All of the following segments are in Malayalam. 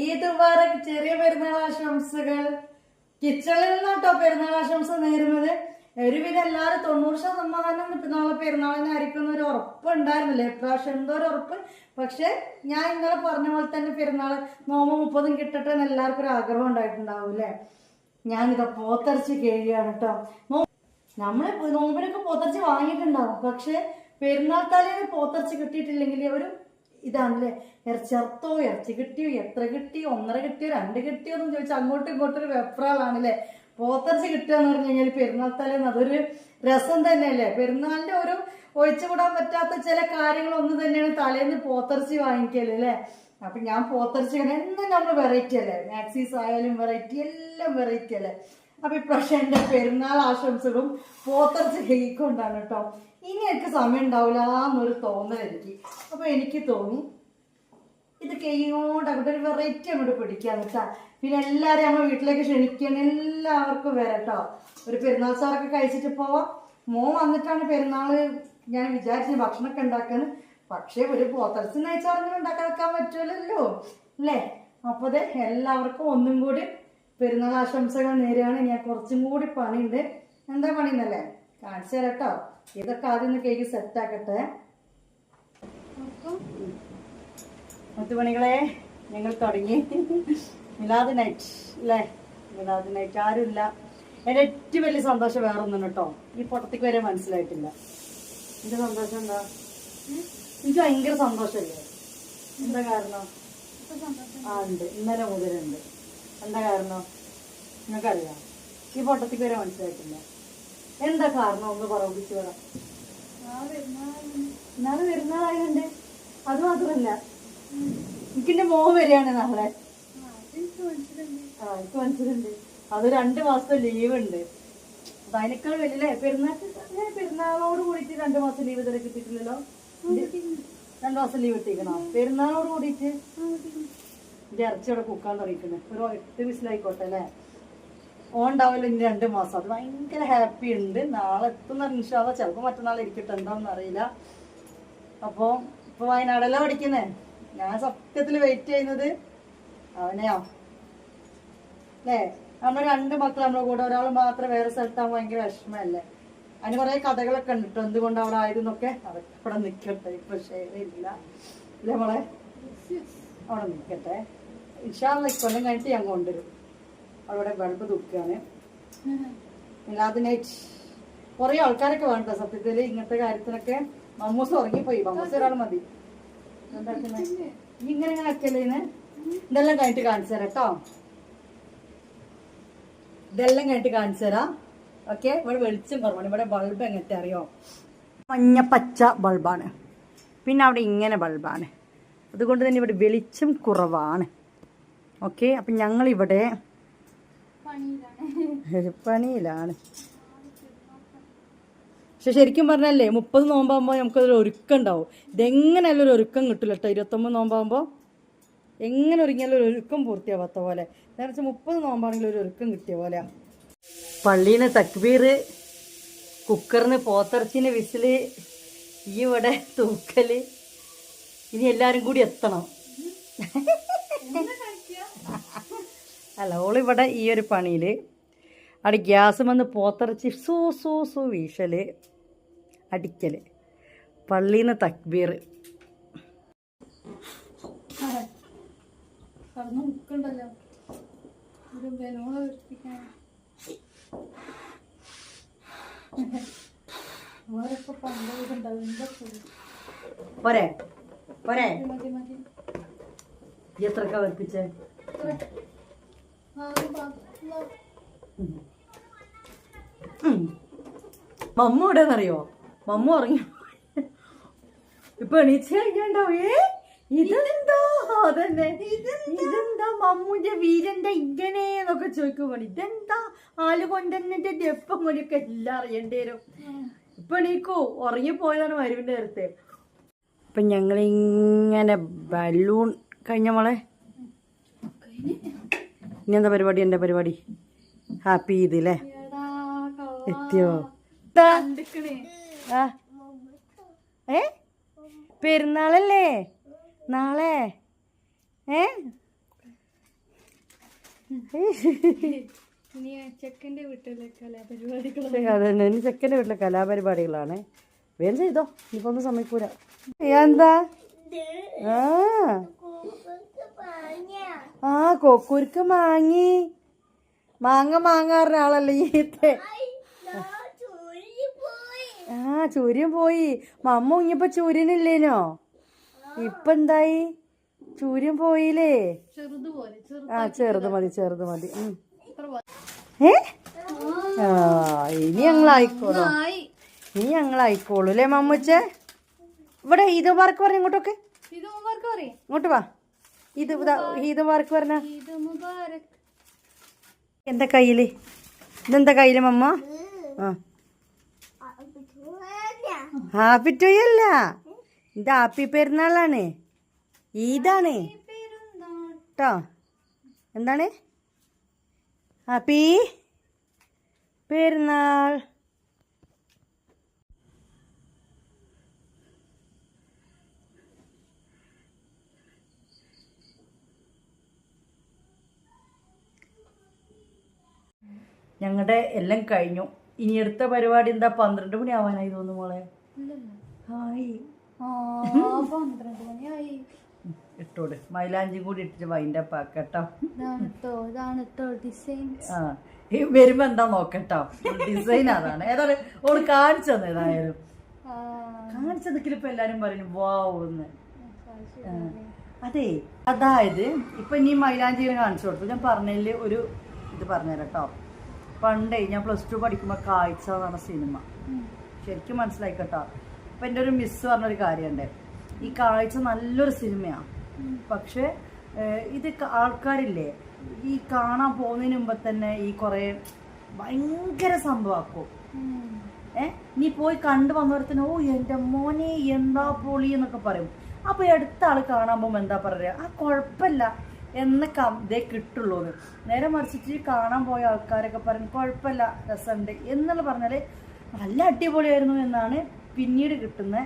ഈദ് മുബാറക്. ചെറിയ പെരുന്നാൾ ആശംസകൾ. കിച്ചണിൽ നിന്നാട്ടോ പെരുന്നാൾ ആശംസ നേരുന്നത്. ഒരുവിധം എല്ലാവരും 90% നാളെ പെരുന്നാളിനായിരിക്കും ഒരു ഉറപ്പുണ്ടായിരുന്നില്ലേ ഇപ്രാവശ്യം, എന്തോ ഒരു ഉറപ്പ്. പക്ഷെ ഞാൻ ഇന്നലെ പറഞ്ഞ പോലെ തന്നെ പെരുന്നാൾ നോമ്പ് 30 കിട്ടട്ടെ എന്ന് എല്ലാവർക്കും ഒരു ആഗ്രഹം ഉണ്ടായിട്ടുണ്ടാവും അല്ലേ. ഞാനിതാ പോത്തിറച്ചി കഴിയുകയാണ് കേട്ടോ. നമ്മള് നോമ്പിനൊക്കെ പോത്തിറച്ചി വാങ്ങിയിട്ടുണ്ടാവും, പക്ഷെ പെരുന്നാൾ തലേന്ന് പോത്തിറച്ചി കിട്ടിയിട്ടില്ലെങ്കിൽ ഒരു ഇതാണല്ലേ, ഇറച്ചി കിട്ടിയോ, എത്ര കിട്ടിയോ, 1.5 കിട്ടിയോ, 2 കിട്ടിയോ എന്ന് ചോദിച്ചാൽ അങ്ങോട്ടും ഇങ്ങോട്ടും ഒരു വെപ്രാളാണല്ലേ. പോത്തിറച്ചി കിട്ടുക എന്ന് പറഞ്ഞു കഴിഞ്ഞാൽ പെരുന്നാൾ തലേന്ന് അതൊരു രസം തന്നെയല്ലേ. പെരുന്നാളിന്റെ ഒരു ഒഴിച്ചുകൂടാൻ പറ്റാത്ത ചില കാര്യങ്ങളൊന്നും തന്നെയാണ് തലേന്ന് പോത്തിറച്ചി വാങ്ങിക്കല് അല്ലേ. അപ്പൊ ഞാൻ പോത്തിറച്ചി എന്നും നമ്മൾ വെറൈറ്റി അല്ലേ, മാക്സീസ് ആയാലും വെറൈറ്റി, എല്ലാം വെറൈറ്റി അല്ലേ. അപ്പൊ ഇപ്രാവശ്യം എന്റെ പെരുന്നാൾ ആശംസകളും പോത്തിറച്ചി കഴിക്കൊണ്ടാണ് കേട്ടോ. ഇനി എനിക്ക് സമയം ഉണ്ടാവില്ല എന്നൊരു തോന്നൽ എനിക്ക്. അപ്പൊ എനിക്ക് തോന്നി ഇത് കഴിയുകൊണ്ട് അങ്ങോട്ട് ഒരു വെറൈറ്റി അങ്ങോട്ട് പിടിക്കാന്ന് വെച്ചാ. പിന്നെ എല്ലാവരും നമ്മൾ വീട്ടിലേക്ക് ക്ഷണിക്കണം, എല്ലാവർക്കും വരട്ടോ. ഒരു പെരുന്നാൾ ചോറൊക്കെ കഴിച്ചിട്ട് പോവാം. മോൻ വന്നിട്ടാണ് പെരുന്നാള് ഞാൻ വിചാരിച്ച ഭക്ഷണമൊക്കെ ഉണ്ടാക്കാന്. പക്ഷെ ഒരു പോത്തിറച്ചി നെയ്ച്ചോറങ്ങനെ ഉണ്ടാക്കാൻ വെക്കാൻ പറ്റുമല്ലോ അല്ലേ. അപ്പൊ അതെ എല്ലാവർക്കും ഒന്നും കൂടി പെരുന്നാൾ ആശംസകൾ നേരെയാണ്. ഞാൻ കുറച്ചും കൂടി പണിയുണ്ട്. എന്താ പണിന്നല്ലേ കാണിച്ചു തരാട്ടോ. ഇതൊക്കെ ആദ്യം ഒന്ന് കേക്ക് സെറ്റാക്കട്ടെ. മുത്തുമണികളെ ഞങ്ങൾ തുടങ്ങി മിലാദ് നൈറ്റ് അല്ലേ. മിലാദ് നൈറ്റ് ആരുമില്ല. എൻ്റെ ഏറ്റവും വലിയ സന്തോഷം വേറെ ഒന്നും കേട്ടോ. ഈ പൊട്ടത്തേക്ക് വരെ മനസ്സിലായിട്ടില്ല. എൻ്റെ സന്തോഷം എന്താ, എനിക്ക് ഭയങ്കര സന്തോഷമല്ലേ. എന്താ കാരണം? ആ ഉണ്ട്, ഇന്നലെ മുതലുണ്ട്. എന്താ കാരണം നിങ്ങൾക്കറിയാം. ഈ പൊട്ടത്തേക്ക് വരെ മനസ്സിലായിട്ടില്ല. എന്താ കാരണം ഒന്ന് പറപ്പിച്ച് പറ. നാളെ പെരുന്നാളായതുകൊണ്ട്. അത് മാത്രമല്ല എനിക്കെന്റെ മോൻ വരികയാണ് നാളെ. എനിക്ക് മനസ്സിലുണ്ട്. അത് 2 മാസത്തെ ലീവ് ഉണ്ട്. അപ്പൊ അതിനേക്കാൾ വലിയ പെരുന്നാളോട് കൂടിയിട്ട് 2 മാസം ലീവ് ഇതുവരെ കിട്ടിയിട്ടില്ലല്ലോ. 2 മാസം ലീവ് കിട്ടിയിരിക്കണോ പെരുന്നാളോട് കൂടിയിട്ട്? എന്റെ ഇറച്ചി അവിടെ കുക്കാൻ തുടങ്ങിക്കുന്നത്. ഒരു 8 വിസിലായിക്കോട്ടെ അല്ലേ. ഓണ്ടാവില്ല ഇനി 2 മാസം. അത് ഭയങ്കര ഹാപ്പി ഉണ്ട്. നാളെ എത്തുന്ന ഇൻഷാ അല്ലാഹ്. ചിലപ്പോൾ മറ്റന്നാൾ ഇരിക്കട്ടെ, എന്താണെന്ന് അറിയില്ല. അപ്പോൾ ഇപ്പൊ വയനാടല്ല പഠിക്കുന്നേ. ഞാൻ സത്യത്തിൽ വെയിറ്റ് ചെയ്യുന്നത് അവനെയാ അല്ലേ. നമ്മൾ 2 മക്കൾ നമ്മുടെ കൂടെ, ഒരാൾ മാത്രം വേറെ സ്ഥലത്താകുമ്പോൾ ഭയങ്കര വിഷമല്ലേ. അതിന് കുറെ കഥകളൊക്കെ ഉണ്ട് കേട്ടോ, എന്തുകൊണ്ട് അവിടെ ആയതെന്നൊക്കെ. അതൊക്കെ അവിടെ നിൽക്കട്ടെ, ഇപ്പൊ ശരിയില്ല അല്ലേ മോളെ. അവിടെ നിൽക്കട്ടെ. ഇൻഷാ അല്ലാഹ് കൊല്ലം കഴിഞ്ഞിട്ട് ഞാൻ കൊണ്ടുവരും. അവിടെ ബൾബ് തൂക്കുകയാണ്. മിലാദ് നൈറ്റ് കുറെ ആൾക്കാരൊക്കെ വേണ്ട സത്യത്തില് ഇങ്ങനത്തെ കാര്യത്തിനൊക്കെ. മമ്മൂസ് ഉറങ്ങിപ്പോയി. മമ്മൂസ് ഒരാൾ മതി. ഇങ്ങനെ ആക്കല്ലേ. ഇതെല്ലാം കഴിഞ്ഞിട്ട് കാണിച്ചു തരാം കേട്ടോ. ഇതെല്ലാം കഴിഞ്ഞിട്ട് കാണിച്ചു തരാം. ഓക്കെ. ഇവിടെ വെളിച്ചം കുറവാണ്. ഇവിടെ ബൾബ് എങ്ങനത്തെ അറിയോ, മഞ്ഞ പച്ച ബൾബാണ്. പിന്നെ അവിടെ ഇങ്ങനെ ബൾബാണ്. അതുകൊണ്ട് തന്നെ ഇവിടെ വെളിച്ചം കുറവാണ്. ഓക്കെ. അപ്പം ഞങ്ങളിവിടെ പണിയിലാണ്. പക്ഷെ ശരിക്കും പറഞ്ഞല്ലേ 30 നോമ്പാകുമ്പോൾ നമുക്കതൊരു ഒരുക്കം ഉണ്ടാവും. ഇതെങ്ങനെയല്ല ഒരു ഒരുക്കം കിട്ടില്ല കേട്ടോ. 29 നോമ്പാകുമ്പോൾ എങ്ങനെ ഒരുങ്ങിയാലും ഒരു ഒരുക്കം പൂർത്തിയാവാത്ത പോലെ. എന്താ വെച്ചാൽ 30 നോമ്പാണെങ്കിൽ ഒരു ഒരുക്കം കിട്ടിയ പോലെ. പള്ളിന്ന് തക്ബീർ, കുക്കറിന് പോത്തിറച്ചിന് വിസില്, ഈ ഇവിടെ തൂക്കല്. ഇനി എല്ലാവരും കൂടി എത്തണം. അല്ല ഓളിവിടെ ഈ ഒരു പണിയിൽ അവിടെ ഗ്യാസ് വന്ന് പോത്തിറച്ചി സൂ വീശല്, അടിക്കൽ, പള്ളിന്ന് തക്ബീർ. പോരെ പോരെ എത്രക്ക വർപ്പിച്ചേ? മമ്മ എവിടെന്നറിയോ? മമ്മ ഉറങ്ങി. ഇപ്പൊ എണീച്ച് കഴിഞ്ഞാണ്ടാവേ. ഇതെന്താ അതന്നെ, ഇതെന്താ മമ്മൂന്റെ വീരന്റെ ഇങ്ങനെ എന്നൊക്കെ ചോദിക്കുമ്പോ ഇതെന്താ ആല് കൊണ്ടെന്നിന്റെ ദെപ്പം കൊണ്ടൊക്കെ എല്ലാം അറിയേണ്ടി വരും. ഇപ്പൊ എണീക്കൂ. ഉറങ്ങിപ്പോയതാണ് മരുവിന്റെ നേരത്തെ. അപ്പൊ ഞങ്ങളിങ്ങനെ ബലൂൺ കഴിഞ്ഞ മോളെ. ഇനി എന്താ പരിപാടി? എൻ്റെ പരിപാടി ഹാപ്പി ഈദ് അല്ലേ. എത്തിയോ? പെരുന്നാളല്ലേ നാളെ. അതന്നെ, ഇനി ചെക്കൻ്റെ വീട്ടിലെ കലാപരിപാടികളാണ്. വേഗം ചെയ്തോ, ഇനിയിപ്പോ ഒന്നും സമയക്കൂല. എന്താ? ആ കൊക്കൂർക്ക് മാങ്ങി മാങ്ങാറിന ആളല്ലേ ഈത്തെ. ആ ചൂര്യൻ പോയി. മമ്മ ഇങ്ങിയപ്പോ ചൂര്യനില്ലേനോ? ഇപ്പൊ എന്തായി? ചൂര്യൻ പോയില്ലേ? ആ ചെറുത് മതി. ആ ഇനി ഞങ്ങളായിക്കോളൂ അല്ലേ മമ്മൂച്ചേ? ഇവിടെ ഈദ് മുബാറക്ക് പറഞ്ഞ ഇങ്ങോട്ടൊക്കെ, ഇങ്ങോട്ട് വാ. ഈദ് മുബാറക്ക് പറഞ്ഞ എന്താ കയ്യില്? ഇതെന്താ കയ്യില് മമ്മ? ഹാപ്പി ടു അല്ല, ഇത് ഹാപ്പി പെരുന്നാളാണ്, ഈദാണ് കേട്ടോ. എന്താണ്? ഹാപ്പി പെരുന്നാൾ. ഞങ്ങളുടെ എല്ലാം കഴിഞ്ഞു. ഇനി അടുത്ത പരിപാടി എന്താ? 12 മണി ആവാനായി തോന്നുന്നു മോളെ. ഇട്ടോട് മൈലാഞ്ചിയും കൂടി ഇട്ടിട്ട് വൈൻഡപ്പ് ആക്കട്ടോ. ആ വരുമ്പോ എന്താ നോക്കട്ടോ, ഡിസൈൻ അതാണ്. ഏതായാലും ഓള് കാണിച്ചു തന്നെ, ഏതായാലും കാണിച്ചതൊക്കെ ഇപ്പൊ എല്ലാരും പറഞ്ഞു വാന്ന്. അതെ, അതായത് ഇപ്പൊ ഇനി മൈലാഞ്ചിനെ കാണിച്ചു കൊടുത്തു. ഞാൻ പറഞ്ഞതില് ഒരു ഇത് പറഞ്ഞുതരാം കേട്ടോ. പണ്ടേ ഞാൻ +2 പഠിക്കുമ്പോൾ കാഴ്ച എന്ന് പറഞ്ഞ സിനിമ ശരിക്കും മനസ്സിലായി കേട്ടോ. അപ്പം എൻ്റെ ഒരു മിസ് പറഞ്ഞൊരു കാര്യമുണ്ട്, ഈ കാഴ്ച നല്ലൊരു സിനിമയാണ്, പക്ഷെ ഇത് ആൾക്കാരില്ലേ ഈ കാണാൻ പോകുന്നതിന് മുമ്പ് തന്നെ ഈ കുറേ ഭയങ്കര സംഭവമാക്കും. നീ പോയി കണ്ടു വന്നവരത്തിന് ഓ എൻ്റെ മോനെ എന്താ പൊളി എന്നൊക്കെ പറയും. അപ്പോൾ അടുത്ത ആൾ കാണാൻ പോകുമ്പോൾ എന്താ പറയുക, ആ കുഴപ്പമില്ല എന്ന് ഇതേ കിട്ടുള്ളൂ. നേരെ മറിച്ചിട്ട് കാണാൻ പോയ ആൾക്കാരൊക്കെ പറഞ്ഞു കുഴപ്പമില്ല രസമുണ്ട് എന്നുള്ള പറഞ്ഞാൽ നല്ല അടിപൊളിയായിരുന്നു എന്നാണ് പിന്നീട് കിട്ടുന്ന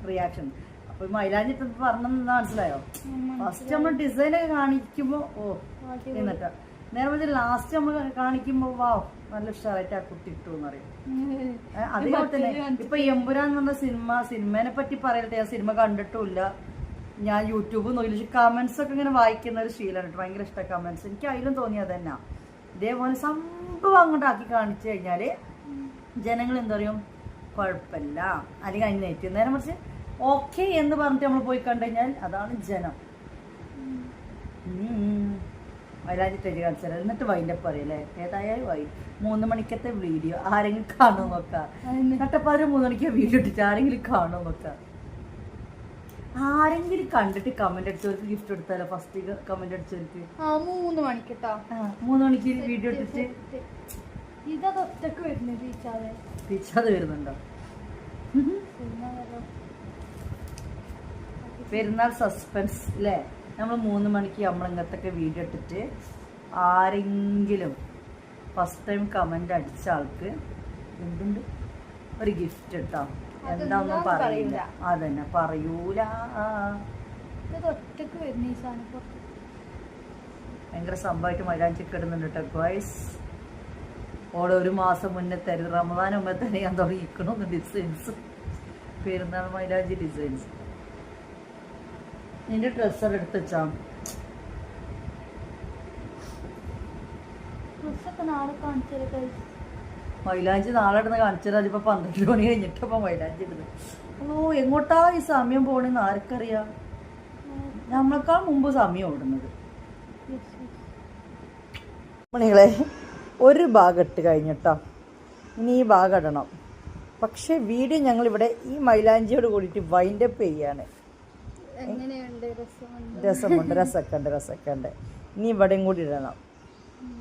റിയാക്ഷൻ. അപ്പോൾ മൈലാഞ്ചി പറഞ്ഞെന്ന് മനസ്സിലായോ? ഫസ്റ്റ് നമ്മൾ ഡിസൈനൊക്കെ കാണിക്കുമ്പോൾ ഓ എന്നിട്ടാ, നേരെ മറിച്ച് ലാസ്റ്റ് നമ്മൾ കാണിക്കുമ്പോൾ വാ നല്ല ഉഷാറായിട്ട് ആ കുട്ടി ഇട്ടു എന്ന് പറയും. അതേപോലെ തന്നെ ഇപ്പൊ എമ്പുരാൻ എന്ന് പറഞ്ഞ സിനിമേനെ പറ്റി പറയട്ടെ, ആ സിനിമ കണ്ടിട്ടുമില്ല. ഞാൻ യൂട്യൂബ് നോക്കി കമന്റ്സ് ഒക്കെ ഇങ്ങനെ വായിക്കുന്ന ഒരു ശീലമാണ്. ഭയങ്കര ഇഷ്ടം കമന്റ്സ്. എനിക്ക് അതിലും തോന്നിയത് തന്നെ ഇതേപോലെ സംഭവം അങ്ങോട്ടാക്കി കാണിച്ചു കഴിഞ്ഞാല് ജനങ്ങൾ എന്താ പറയും, കുഴപ്പമില്ല അല്ലെങ്കിൽ അതിന് നെറ്റ്. നേരെ മറിച്ച് ഓക്കെ എന്ന് പറഞ്ഞിട്ട് നമ്മൾ പോയി കണ്ടു കഴിഞ്ഞാൽ അതാണ് ജനം. മൈലാഞ്ചി തെരി കാണിച്ചാൽ എന്നിട്ട് വൈൻഡപ്പ് പറയല്ലേ. ഏതായാലും 3 മണിക്കത്തെ വീഡിയോ ആരെങ്കിലും കാണുമോ നോക്കാം. നട്ടപ്പാതിര 3 മണിക്ക് വീഡിയോ ഇട്ടിട്ട് ആരെങ്കിലും കാണുമോ നോക്കാം. ആരെങ്കിലും കണ്ടിട്ട് കമന്റ് അടിച്ചവർക്ക് ഗിഫ്റ്റ് എടുത്താലോ? ഫസ്റ്റ് കമന്റ് അടിച്ചവർക്ക് 3 മണിക്ക് 3 മണിക്ക് വീഡിയോ ഇട്ടിട്ട് റീച്ചാതെ വരുന്നുണ്ടോ? പെരുന്നാൾ സസ്പെൻസ് അല്ലേ? നമ്മൾ 3 മണിക്ക് നമ്മളിങ്ങനത്തൊക്കെ വീഡിയോ ഇട്ടിട്ട് ആരെങ്കിലും ഫസ്റ്റ് ടൈം കമന്റ് അടിച്ച ആൾക്ക് എന്തുണ്ട് ഒരു ഗിഫ്റ്റ് കേട്ടോ. എന്താന്നും പറയില്ല, അതന്നെ പറയൂല. ഭയങ്കര സംഭവമായിട്ട് മൈലാഞ്ചിക്ക് ഇടുന്നുണ്ട് കേട്ടോ ഗോയ്സ്. ഓളെ 1 മാസം മുന്നേ തരും, റമദാൻ മുമ്പേ തന്നെ ഞാൻ തുടങ്ങിക്കണമെന്ന് ഡിസൈൻസ്, പെരുന്നാൾ മൈലാഞ്ചി ഡിസൈൻസ്. നിന്റെ ഡ്രസ്സൊക്കെ എടുത്ത് വെച്ചാ മൈലാഞ്ചി നാളെ ഇടുന്ന കാണിച്ചാൽ ഇപ്പൊ 12 മണി കഴിഞ്ഞിട്ടപ്പോ മൈലാഞ്ചി ഇടുന്നത്. ഓ എങ്ങോട്ടാ ഈ സമയം പോണെന്ന് ആർക്കറിയാം. നമ്മളെക്കാൾ മുമ്പ് സമയം ഓടുന്നത്. മണികളെ ഒരു ഭാഗം ഇട്ട് കഴിഞ്ഞിട്ടോ, ഇനി ഈ ഭാഗം ഇടണം. പക്ഷെ വീഡിയോ ഞങ്ങളിവിടെ ഈ മൈലാഞ്ചിയോട് കൂടിയിട്ട് വൈൻഡപ്പ് ചെയ്യാണ്. രസമൊക്കെ ഉണ്ട്. ഇനി ഇവിടെയും കൂടി ഇടണം.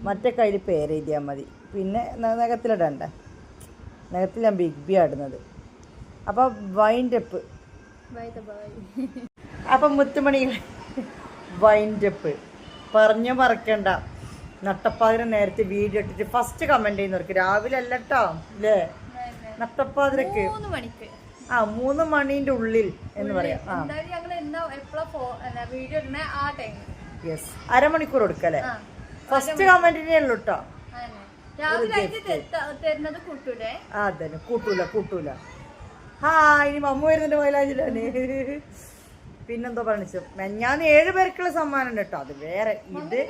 മറ്റേ കയ്യിൽ പേര് എഴുതിയാൽ മതി. പിന്നെ നഖത്തിലിടണ്ടേ, നഖത്തിൽ ഞാൻ ബിഗ് ബി ആടുന്നത്. അപ്പം വൈൻഡപ്പ്. അപ്പം മുത്തുമണികൾ വൈൻഡപ്പ് പറഞ്ഞു മറക്കണ്ട. നട്ടപ്പാതിര നേരത്തെ വീഡിയോ ഇട്ടിട്ട് ഫസ്റ്റ് കമന്റ് ചെയ്യുന്നവർക്ക് രാവിലെ അല്ല കേട്ടോ അല്ലേ, നട്ടപ്പാതിരക്ക് 3 മണീന്റെ ഉള്ളിൽ എന്ന് പറയാം. യെസ്, അരമണിക്കൂർ കൊടുക്കല്ലേ. ഫസ്റ്റ് കമന്റിനെ ഉള്ളു കേട്ടോ. തരുന്നത് കൂട്ടൂലേ? അതന്നെ കൂട്ടൂല. ഇനി മമ്മ വരുന്നുണ്ട് മൈലാഞ്ചിലാണ്. പിന്നെന്തോ പറഞ്ഞു ഞാൻ 7 പേർക്കുള്ള സമ്മാനം ഉണ്ട് കേട്ടോ. അത് വേറെ ഇത്